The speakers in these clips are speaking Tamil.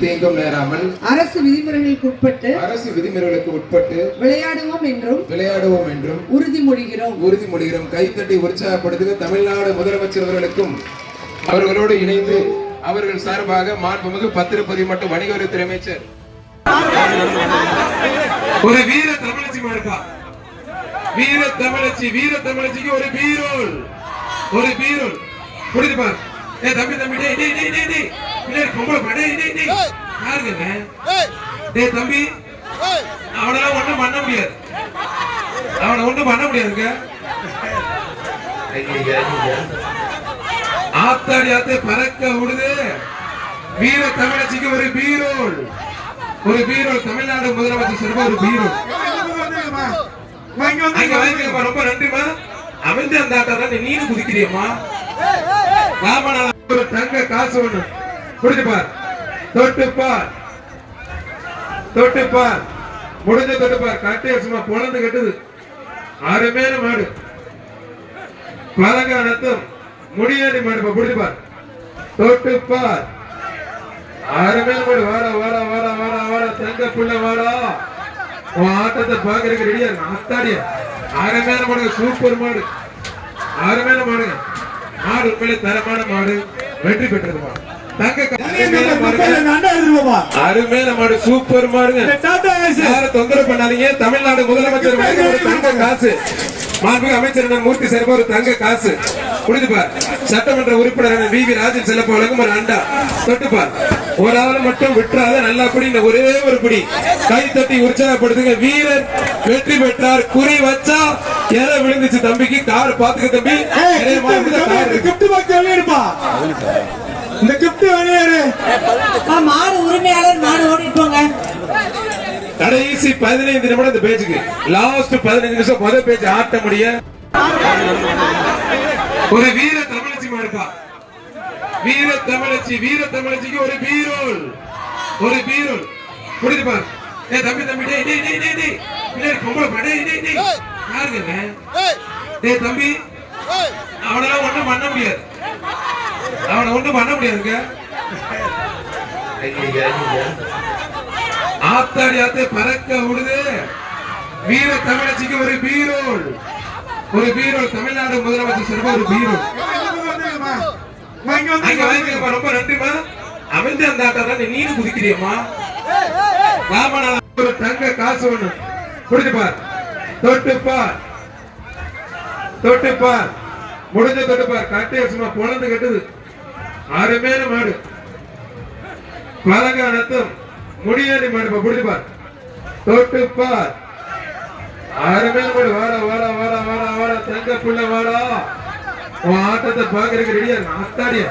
தீங்கும் நேராமல் அரசு விதிமுறைகளுக்கு உட்பட்டு விளையாடுவோம் என்றும் உறுதிமொழிகிறோம். கைத்தட்டி உற்சாகப்படுத்துக. தமிழ்நாடு முதலமைச்சர் அவர்களுக்கும் அவர்களோடு இணைந்து அவர்கள் சார்பாக மாண்புமிகு பத்திரப்பதிவு மற்றும் வணிகவரித்துறை அமைச்சர் ஒரு வீர தமிழச்சி இருக்கா. வீர தமிழச்சிக்கு ஒரு பீரோல் புரியுது பாரு. தம்பி பொம்பளை தம்பி அவனெல்லாம் ஒண்ணும் பண்ண முடியாது. ஆத்தாடி ஆத்தே பறக்க விடுது. வீர தமிழச்சிக்கு ஒரு பீரோல் தமிழ்நாடு முதலமைச்சர் சார்பா ஒரு பீரோல். ரொம்ப நன்றிமா. அமைந்து அந்த ஆட்டா நீனு குதிக்கிறியம்மா. ஒரு தங்க காசு ஒண்ணு புரிஞ்சு பார். தொட்டு பார் முடிஞ்ச தொட்டு பார். கட்டைய சும்மா பொழந்து கட்டுது. அருமையான மாடு. பழங்கானத்தும் முடியாடி மாடு. புரிஞ்சு பார். தொட்டு பார். அருமையான மாடு. வாடா தங்க புள்ள வாடா. உன் ஆட்டத்தை பாக்குறதுக்கு ரெடியா இருக்கு. அத்தாடியா அருமையான மாடு. சூப்பர் மாடு. அருமையான மாடுங்க. மாடு உண்மையிலே தரமான மாடு. வெற்றி பெற்றது மாடு. அருமையான மாடு. சூப்பர் மாடுங்க. யாரும் தொந்தரவு பண்ணாதீங்க. தமிழ்நாடு முதலமைச்சர் ஒரு தங்க காசு. மாண்புமிகு அமைச்சர் மூர்த்தி சார்பா ஒரு தங்க காசு. புரிஞ்சுப்பார். சட்டமன்ற உறுப்பினர் வி ராஜன் செல்லப்ப வழங்கும் ஒரு அண்டா. தொட்டுப்பார். ஒரு ஆள் மட்டும் விட்டுறாத. நல்லா குடி. ஒரே ஒரு குடி. கை தட்டி உற்சாகப்படுத்துங்க. வீரர் வெற்றி பெற்றார். குறி வச்சா எதை விழுந்துச்சு தம்பிக்கு. கார் பாத்துக்க தம்பி. இந்த கிப்ட் மாடு உரிமையாளர் மாடு ஓடிட்டு போங்க. கடைசி 15 நிமிடம் இந்த பேச்சுக்கு. லாஸ்ட் 15 நிமிஷம் முதல் பேச்சு ஆட்ட முடிய ஒரு வீர தமிழச்சி இருக்கா. வீர தமிழச்சிக்கு ஒரு பீரோல் புரியுது பாரு. தம்பி பொம்பளை தம்பி அவனெல்லாம் ஒண்ணும் பண்ண முடியாது. ஆத்தாடி ஆத்தே பறக்க விடுது. வீர தமிழச்சிக்கு ஒரு பீரோல் தமிழ்நாடு முதலமைச்சர் சார்பா ஒரு பீரோல். ரொம்ப நன்றிமா. அமைந்து அந்த ஆட்டா நீனு குதிக்கிறியம்மா. ஒரு தங்க காசு ஒண்ணு புரிஞ்சு பார். தொட்டு பார் முடிஞ்ச தொட்டு பார். கட்டைய சும்மா பொழந்து கட்டுது. அருமையான மாடு. பழங்கானத்தும் முடியாடி மாடு. புரிஞ்சு பார். தொட்டு பார். அருமையான மாடு. வாடா தங்க புள்ள வாடா. உன் ஆட்டத்தை பாக்குறதுக்கு ரெடியா இருக்கு. அத்தாடியா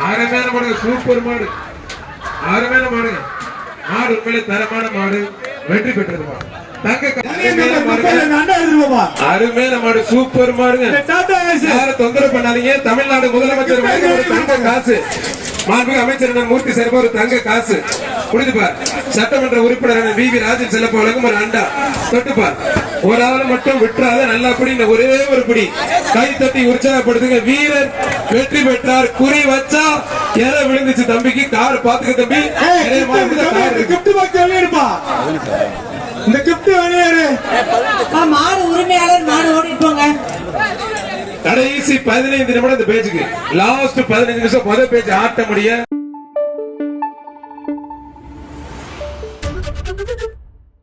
அருமையான மாடு. சூப்பர் மாடு. அருமையான மாடுங்க. மாடு உண்மையிலே தரமான மாடு. வெற்றி பெற்றது மாடு. அருமையான மாடு. சூப்பர் மாடுங்க. யாரும் தொந்தரவு பண்ணாதீங்க. தமிழ்நாடு முதலமைச்சர் ஒரு தங்க காசு. மாண்புமிகு அமைச்சர் மூர்த்தி சார்பா ஒரு தங்க காசு. புரிஞ்சுப்பார். சட்டமன்ற உறுப்பினர் வி ராஜன் செல்லப்ப வழங்கும் ஒரு அண்டா. தொட்டுப்பார். ஒரு ஆள் மட்டும் விட்டுறாத. நல்லா குடி. ஒரே ஒரு குடி. கை தட்டி உற்சாகப்படுத்துங்க. வீரர் வெற்றி பெற்றார். குறி வச்சா எதை விழுந்துச்சு தம்பிக்கு. கார் பாத்துக்க தம்பி. இந்த கிப்ட் மாடு உரிமையாளர் மாடு ஓடிட்டு போங்க. கடைசி 15 நிமிடம் இந்த பேச்சுக்கு. லாஸ்ட் 15 நிமிஷம் முதல் பேச்சு ஆட்ட முடிய